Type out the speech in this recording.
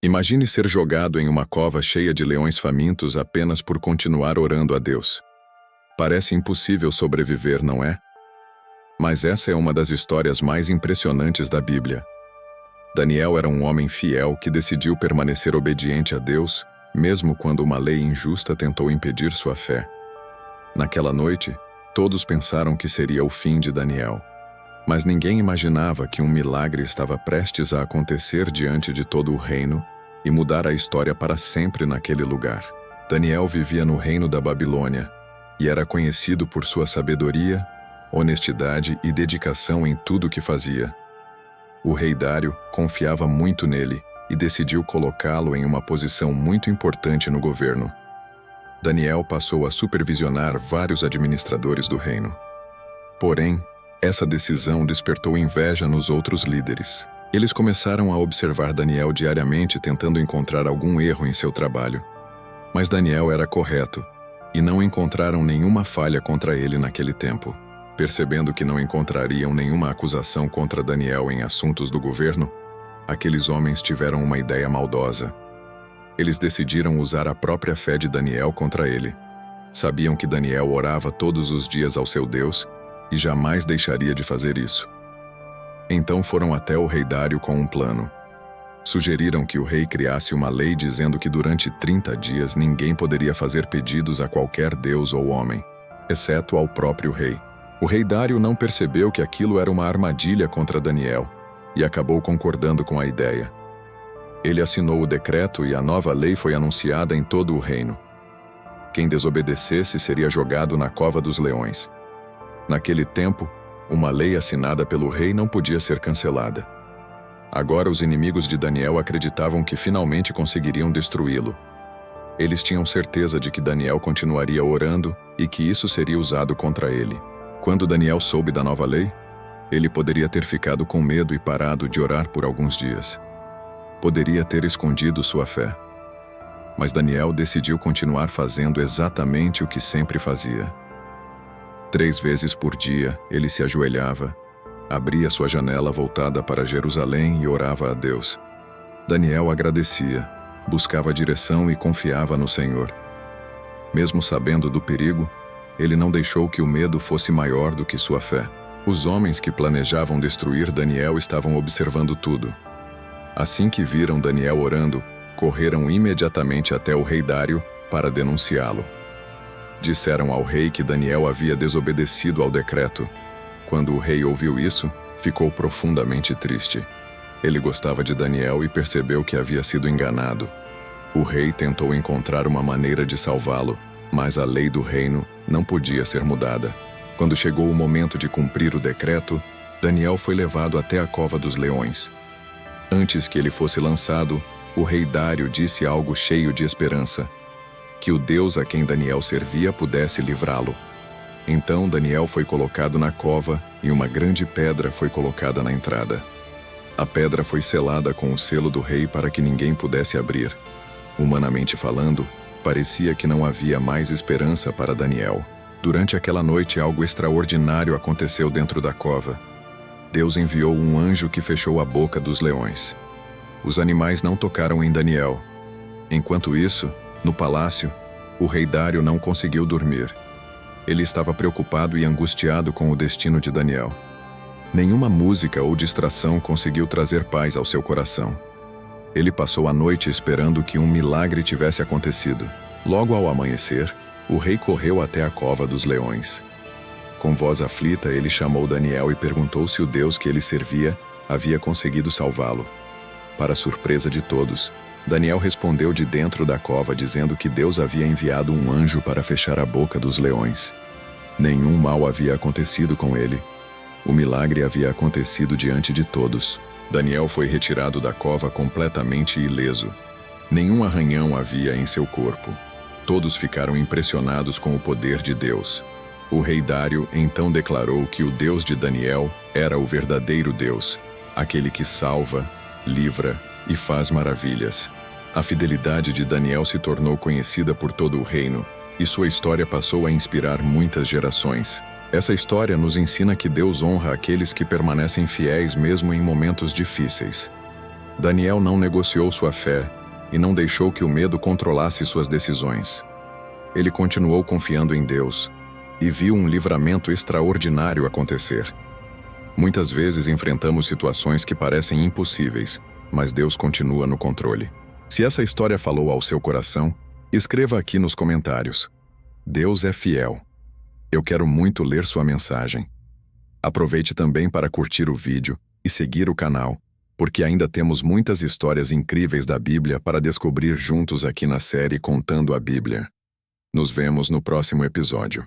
Imagine ser jogado em uma cova cheia de leões famintos apenas por continuar orando a Deus. Parece impossível sobreviver, não é? Mas essa é uma das histórias mais impressionantes da Bíblia. Daniel era um homem fiel que decidiu permanecer obediente a Deus, mesmo quando uma lei injusta tentou impedir sua fé. Naquela noite, todos pensaram que seria o fim de Daniel. Mas ninguém imaginava que um milagre estava prestes a acontecer diante de todo o reino e mudar a história para sempre naquele lugar. Daniel vivia no reino da Babilônia e era conhecido por sua sabedoria, honestidade e dedicação em tudo o que fazia. O rei Dário confiava muito nele e decidiu colocá-lo em uma posição muito importante no governo. Daniel passou a supervisionar vários administradores do reino. Porém, essa decisão despertou inveja nos outros líderes. Eles começaram a observar Daniel diariamente tentando encontrar algum erro em seu trabalho. Mas Daniel era correto, e não encontraram nenhuma falha contra ele naquele tempo. Percebendo que não encontrariam nenhuma acusação contra Daniel em assuntos do governo, aqueles homens tiveram uma ideia maldosa. Eles decidiram usar a própria fé de Daniel contra ele. Sabiam que Daniel orava todos os dias ao seu Deus e jamais deixaria de fazer isso. Então foram até o rei Dário com um plano. Sugeriram que o rei criasse uma lei dizendo que durante 30 dias ninguém poderia fazer pedidos a qualquer deus ou homem, exceto ao próprio rei. O rei Dário não percebeu que aquilo era uma armadilha contra Daniel e acabou concordando com a ideia. Ele assinou o decreto e a nova lei foi anunciada em todo o reino. Quem desobedecesse seria jogado na cova dos leões. Naquele tempo, uma lei assinada pelo rei não podia ser cancelada. Agora os inimigos de Daniel acreditavam que finalmente conseguiriam destruí-lo. Eles tinham certeza de que Daniel continuaria orando e que isso seria usado contra ele. Quando Daniel soube da nova lei, ele poderia ter ficado com medo e parado de orar por alguns dias. Poderia ter escondido sua fé. Mas Daniel decidiu continuar fazendo exatamente o que sempre fazia. 3 vezes por dia, ele se ajoelhava, abria sua janela voltada para Jerusalém e orava a Deus. Daniel agradecia, buscava direção e confiava no Senhor. Mesmo sabendo do perigo, ele não deixou que o medo fosse maior do que sua fé. Os homens que planejavam destruir Daniel estavam observando tudo. Assim que viram Daniel orando, correram imediatamente até o rei Dário para denunciá-lo. Disseram ao rei que Daniel havia desobedecido ao decreto. Quando o rei ouviu isso, ficou profundamente triste. Ele gostava de Daniel e percebeu que havia sido enganado. O rei tentou encontrar uma maneira de salvá-lo, mas a lei do reino não podia ser mudada. Quando chegou o momento de cumprir o decreto, Daniel foi levado até a cova dos leões. Antes que ele fosse lançado, o rei Dário disse algo cheio de esperança: que o Deus a quem Daniel servia pudesse livrá-lo. Então Daniel foi colocado na cova e uma grande pedra foi colocada na entrada. A pedra foi selada com o selo do rei para que ninguém pudesse abrir. Humanamente falando, parecia que não havia mais esperança para Daniel. Durante aquela noite, algo extraordinário aconteceu dentro da cova. Deus enviou um anjo que fechou a boca dos leões. Os animais não tocaram em Daniel. Enquanto isso, no palácio, o rei Dário não conseguiu dormir. Ele estava preocupado e angustiado com o destino de Daniel. Nenhuma música ou distração conseguiu trazer paz ao seu coração. Ele passou a noite esperando que um milagre tivesse acontecido. Logo ao amanhecer, o rei correu até a cova dos leões. Com voz aflita, ele chamou Daniel e perguntou se o Deus que ele servia havia conseguido salvá-lo. Para surpresa de todos, Daniel respondeu de dentro da cova dizendo que Deus havia enviado um anjo para fechar a boca dos leões. Nenhum mal havia acontecido com ele. O milagre havia acontecido diante de todos. Daniel foi retirado da cova completamente ileso. Nenhum arranhão havia em seu corpo. Todos ficaram impressionados com o poder de Deus. O rei Dário então declarou que o Deus de Daniel era o verdadeiro Deus, aquele que salva, livra e faz maravilhas. A fidelidade de Daniel se tornou conhecida por todo o reino, e sua história passou a inspirar muitas gerações. Essa história nos ensina que Deus honra aqueles que permanecem fiéis mesmo em momentos difíceis. Daniel não negociou sua fé e não deixou que o medo controlasse suas decisões. Ele continuou confiando em Deus e viu um livramento extraordinário acontecer. Muitas vezes enfrentamos situações que parecem impossíveis, mas Deus continua no controle. Se essa história falou ao seu coração, escreva aqui nos comentários. Deus é fiel. Eu quero muito ler sua mensagem. Aproveite também para curtir o vídeo e seguir o canal, porque ainda temos muitas histórias incríveis da Bíblia para descobrir juntos aqui na série Contando a Bíblia. Nos vemos no próximo episódio.